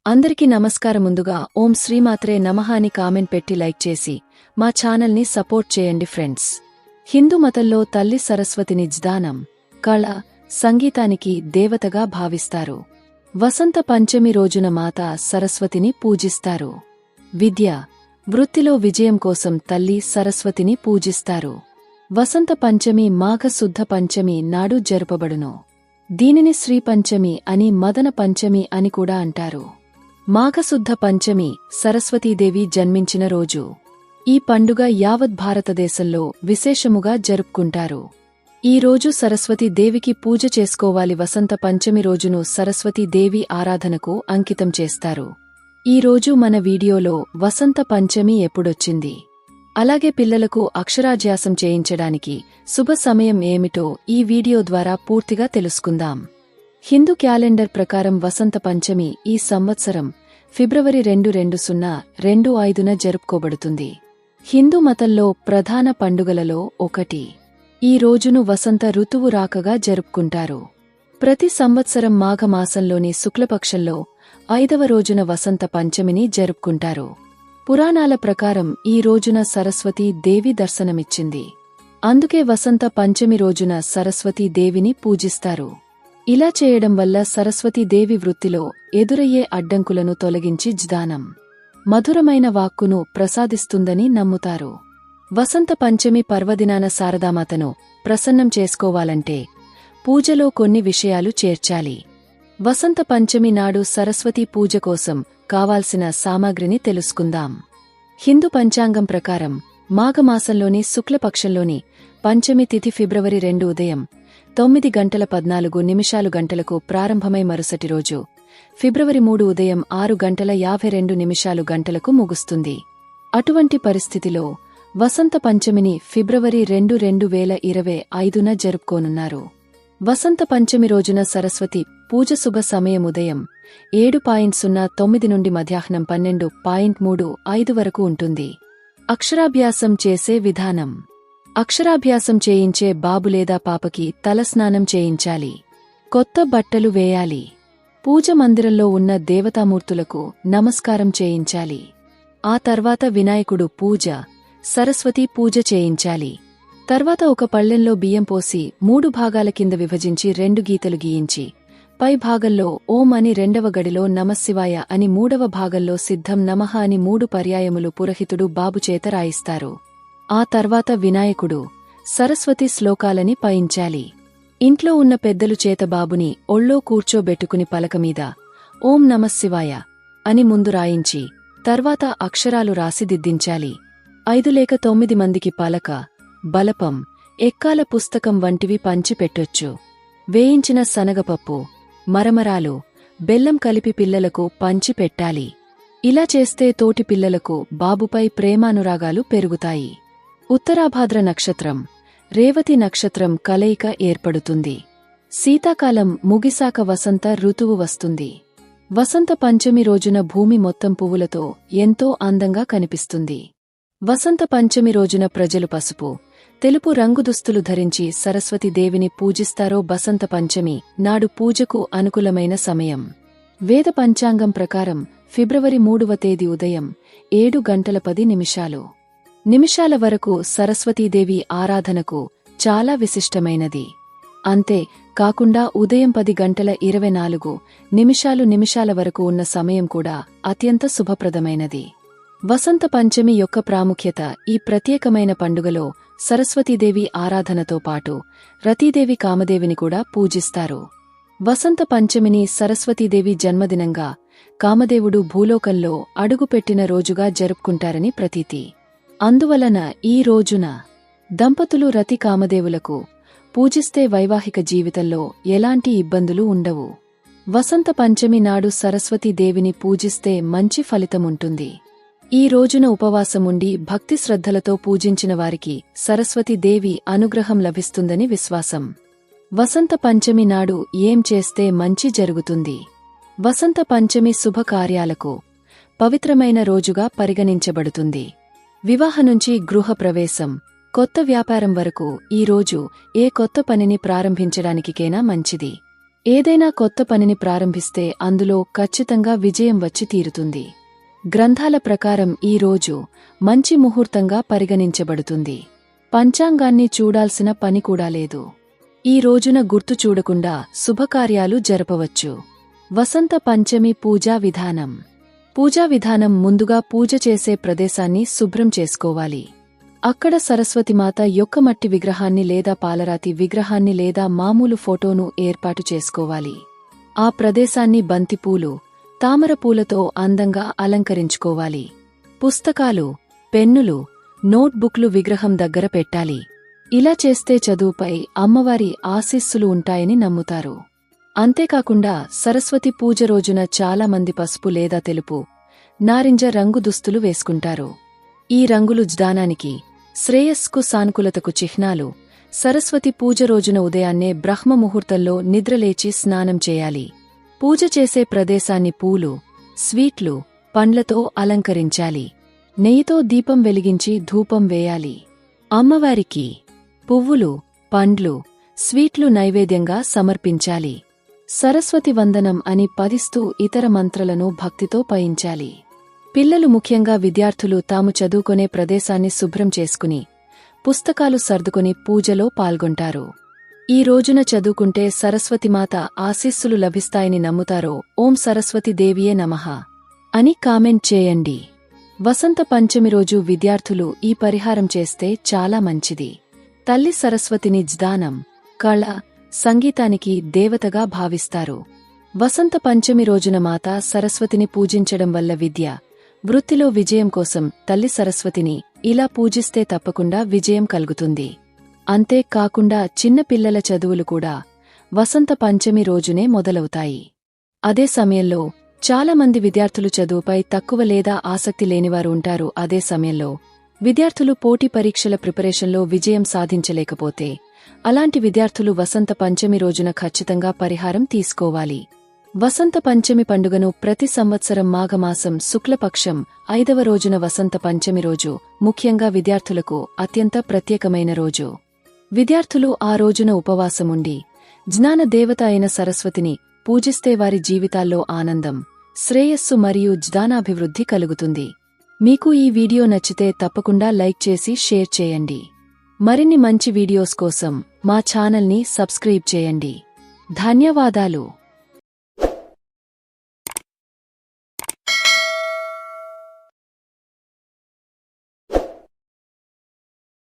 అందరికీ నమస్కారం. ముందుగా ఓం శ్రీమాత్రే నమః అని కామెంట్ పెట్టి లైక్ చేసి మా ఛానల్ని సపోర్ట్ చేయండి ఫ్రెండ్స్. హిందూ మతంలో తల్లి సరస్వతిని జ్ఞానం, కళ, సంగీతానికి దేవతగా భావిస్తారు. వసంత పంచమి రోజున మాత సరస్వతిని పూజిస్తారు. విద్య, వృత్తిలో విజయం కోసం తల్లి సరస్వతిని పూజిస్తారు. వసంత పంచమి మాఘ శుద్ధ పంచమి నాడు జరుపబడును. దీనిని శ్రీ పంచమి అని మదన పంచమి అని కూడా అంటారు. మాఘశుద్ధ పంచమి సరస్వతీదేవి జన్మించిన రోజు. ఈ పండుగ యావత్ భారతదేశంలో విశేషముగా జరుపుకుంటారు. ఈ రోజు సరస్వతీదేవికి పూజ చేసుకోవాలి. వసంత పంచమి రోజును సరస్వతీదేవి ఆరాధనకు అంకితం చేస్తారు. ఈ రోజు మన వీడియోలో వసంత పంచమి ఎప్పుడొచ్చింది, అలాగే పిల్లలకు అక్షరాభ్యాసం చేయించడానికి శుభ సమయం ఏమిటో ఈ వీడియో ద్వారా పూర్తిగా తెలుసుకుందాం. హిందూ క్యాలెండర్ ప్రకారం వసంత పంచమి ఈ సంవత్సరం ఫిబ్రవరి 2025న జరుపుకోబడుతుంది. హిందూ మతంలో ప్రధాన పండుగలలో ఒకటి. ఈ రోజును వసంత ఋతువు రాకగా జరుపుకుంటారు. ప్రతి సంవత్సరం మాఘమాసంలోని శుక్లపక్షంలో 5వ రోజున వసంత పంచమిని జరుపుకుంటారు. పురాణాల ప్రకారం ఈ రోజున సరస్వతీ దేవి దర్శనమిచ్చింది. అందుకే వసంత పంచమి రోజున సరస్వతీ దేవిని పూజిస్తారు. ఇలా చేయడం వల్ల సరస్వతీదేవి వృత్తిలో ఎదురయ్యే అడ్డంకులను తొలగించి జ్ఞానం, మధురమైన వాక్కును ప్రసాదిస్తుందని నమ్ముతారు. వసంత పంచమి పర్వదినాన శారదామాతను ప్రసన్నం చేసుకోవాలంటే పూజలో కొన్ని విషయాలు చేర్చాలి. వసంత పంచమి నాడు సరస్వతీ పూజ కోసం కావాల్సిన సామాగ్రిని తెలుసుకుందాం. హిందూ పంచాంగం ప్రకారం మాఘమాసంలోని శుక్లపక్షంలోని పంచమి తిథి ఫిబ్రవరి 2 ఉదయం 9:14 ప్రారంభమై మరుసటి రోజు ఫిబ్రవరి 3 ఉదయం 6:52 ముగుస్తుంది. అటువంటి పరిస్థితిలో వసంత పంచమిని ఫిబ్రవరి 2, 2025న జరుపుకోనున్నారు. వసంత పంచమి రోజున సరస్వతి పూజ శుభ సమయం ఉదయం 7:09 నుండి మధ్యాహ్నం 12:35 వరకు ఉంటుంది. అక్షరాభ్యాసం చేసే విధానం. అక్షరాభ్యాసం చేయించే బాబు లేదా పాపకి తలస్నానం చేయించాలి. కొత్త బట్టలు వేయాలి. పూజ మందిరంలో ఉన్న దేవతామూర్తులకు నమస్కారం చేయించాలి. ఆ తర్వాత వినాయకుడు పూజ, సరస్వతీ పూజ చేయించాలి. తర్వాత ఒక పళ్ళెంలో బియ్యం పోసి 3 భాగాల కింద విభజించి 2 గీతలు గీయించి పై భాగంలో ఓం అని 2వ గడిలో నమఃశివాయ అని 3వ భాగంలో సిద్ధం నమః అని 3 పర్యాయములు పురోహితుడు బాబు చేత రాయిస్తారు. ఆ తర్వాత వినాయకుడు, సరస్వతి శ్లోకాలని పయించాలి. ఇంట్లో ఉన్న పెద్దలు చేత బాబుని ఒళ్ళో కూర్చోబెట్టుకుని పలకమీద ఓం నమఃశివాయ అని ముందు రాయించి తర్వాత అక్షరాలు రాసి దిద్దించాలి. 5 లేక 9 మందికి పలక, బలపం, ఎక్కాల పుస్తకం వంటివి పంచి పెట్టొచ్చు. వేయించిన శనగపప్పు, మరమరాలు, బెల్లం కలిపి పిల్లలకు పంచి పెట్టాలి. ఇలా చేస్తే తోటి పిల్లలకు బాబుపై ప్రేమానురాగాలు పెరుగుతాయి. ఉత్తరాభాద్ర నక్షత్రం, రేవతి నక్షత్రం కలయిక ఏర్పడుతుంది. శీతాకాలం ముగిసాక వసంత ఋతువు వస్తుంది. వసంత పంచమి రోజున భూమి మొత్తం పువ్వులతో ఎంతో అందంగా కనిపిస్తుంది. వసంత పంచమి రోజున ప్రజలు పసుపు, తెలుపు రంగు దుస్తులు ధరించి సరస్వతీదేవిని పూజిస్తారో. బసంత పంచమి నాడు పూజకు అనుకూలమైన సమయం. వేద పంచాంగం ప్రకారం ఫిబ్రవరి 3వ తేదీ ఉదయం 7:10 వరకు సరస్వతీదేవి ఆరాధనకు చాలా విశిష్టమైనది. అంతే కాకుండా ఉదయం 10:24 వరకు ఉన్న సమయం కూడా అత్యంత శుభప్రదమైనది. వసంత పంచమి యొక్క ప్రాముఖ్యత. ఈ ప్రత్యేకమైన పండుగలో సరస్వతీదేవి ఆరాధనతో పాటు రతీదేవి కామదేవిని కూడా పూజిస్తారు. వసంత పంచమిని సరస్వతీదేవి జన్మదినంగా, కామదేవుడు భూలోకంలో అడుగుపెట్టిన రోజుగా జరుపుకుంటారని ప్రతీతి. అందువలన ఈ రోజున దంపతులు రతి కామదేవులకు పూజిస్తే వైవాహిక జీవితంలో ఎలాంటి ఇబ్బందులు ఉండవు. వసంత పంచమి నాడు సరస్వతీదేవిని పూజిస్తే మంచి ఫలితముంటుంది. ఈ రోజున ఉపవాసముండి భక్తి శ్రద్ధలతో పూజించిన వారికి సరస్వతీదేవి అనుగ్రహం లభిస్తుందని విశ్వాసం. వసంత పంచమి నాడు ఏం చేస్తే మంచి జరుగుతుంది? వసంత పంచమి శుభకార్యాలకు పవిత్రమైన రోజుగా పరిగణించబడుతుంది. వివాహ నుంచి గృహ ప్రవేశం, కొత్త వ్యాపారం వరకు ఈ రోజు ఏ కొత్త పనిని ప్రారంభించడానికికైనా మంచిది. ఏదైనా కొత్త పనిని ప్రారంభిస్తే అందులో ఖచ్చితంగా విజయం వచ్చి తీరుతుంది. గ్రంథాల ప్రకారం ఈ రోజు మంచి ముహూర్తంగా పరిగణించబడుతుంది. పంచాంగాన్ని చూడాల్సిన పని కూడా లేదు. ఈ రోజున గుర్తు చూడకుండా శుభకార్యాలు జరపవచ్చు. వసంత పంచమి పూజా విధానం. పూజా విధానం ముందుగా పూజ చేసే ప్రదేశాన్ని శుభ్రం చేసుకోవాలి. అక్కడ సరస్వతిమాత యొక్క మట్టి విగ్రహాన్ని లేదా పాలరాతి విగ్రహాన్ని లేదా మామూలు ఫోటోను ఏర్పాటు చేసుకోవాలి. ఆ ప్రదేశాన్ని బంతిపూలు, తామరపూలతో అందంగా అలంకరించుకోవాలి. పుస్తకాలు, పెన్నులు, నోట్బుక్లు విగ్రహం దగ్గర పెట్టాలి. ఇలా చేస్తే చదువుపై అమ్మవారి ఆశీస్సులు ఉంటాయని నమ్ముతారు. అంతేకాకుండా సరస్వతి పూజ రోజున చాలా మంది పసుపు లేదా తెలుపు, నారింజ రంగు దుస్తులు వేసుకుంటారు. ఈ రంగులు జ్ఞానానికి, శ్రేయస్సుకు, సానుకూలతకు చిహ్నాలు. సరస్వతి పూజ రోజున ఉదయాన్నే బ్రహ్మ ముహూర్తంలో నిద్రలేచి స్నానం చేయాలి. పూజ చేసే ప్రదేశాన్ని పూలు, స్వీట్లు, పండ్లతో అలంకరించాలి. నెయ్యితో దీపం వెలిగించి ధూపం వేయాలి. అమ్మవారికి పువ్వులు, పండ్లు, స్వీట్లు నైవేద్యంగా సమర్పించాలి. సరస్వతి వందనం అని పఠిస్తూ ఇతర మంత్రాలను భక్తితో పఠించాలి. పిల్లలు, ముఖ్యంగా విద్యార్థులు తాము చదువుకునే ప్రదేశాన్ని శుభ్రం చేసుకుని, పుస్తకాలు సర్దుకుని పూజలో పాల్గొంటారు. ఈ రోజున చదువుకుంటే సరస్వతిమాత ఆశీస్సులు లభిస్తాయని నమ్ముతారో ఓం సరస్వతి దేవియే నమః అని కామెంట్ చేయండి. వసంత పంచమి రోజు విద్యార్థులు ఈ పరిహారం చేస్తే చాలా మంచిది. తల్లి సరస్వతిని జ్ఞానం, కళ, సంగీతానికి దేవతగా భావిస్తారు. వసంత పంచమి రోజున మాతా సరస్వతిని పూజించడం వల్ల విద్య, వృత్తిలో విజయం కోసం తల్లి సరస్వతిని ఇలా పూజిస్తే తప్పకుండా విజయం కలుగుతుంది. అంతే కాకుండా చిన్న పిల్లల చదువులు కూడా వసంత పంచమి రోజునే మొదలవుతాయి. అదే సమయంలో చాలా మంది విద్యార్థులు చదువుపై తక్కువ లేదా ఆసక్తి లేనివారు ఉంటారు. అదే సమయంలో విద్యార్థులు పోటీ పరీక్షల ప్రిపరేషన్లో విజయం సాధించలేకపోతే అలాంటి విద్యార్థులు వసంత పంచమి రోజున ఖచ్చితంగా పరిహారం తీసుకోవాలి. వసంత పంచమి పండుగను ప్రతి సంవత్సరం మాఘమాసం శుక్లపక్షం 5వ రోజున వసంత పంచమి రోజు ముఖ్యంగా విద్యార్థులకు అత్యంత ప్రత్యేకమైన రోజు. విద్యార్థులు ఆ రోజున ఉపవాసముండి జ్ఞాన దేవత అయిన సరస్వతిని పూజిస్తే వారి జీవితాల్లో ఆనందం, శ్రేయస్సు మరియు జ్ఞానాభివృద్ధి కలుగుతుంది. మీకు ఈ వీడియో నచ్చితే తప్పకుండా లైక్ చేసి షేర్ చేయండి. మరిన్ని మంచి వీడియోస్ కోసం మా ఛానల్ని సబ్స్క్రైబ్ చేయండి. ధన్యవాదాలు.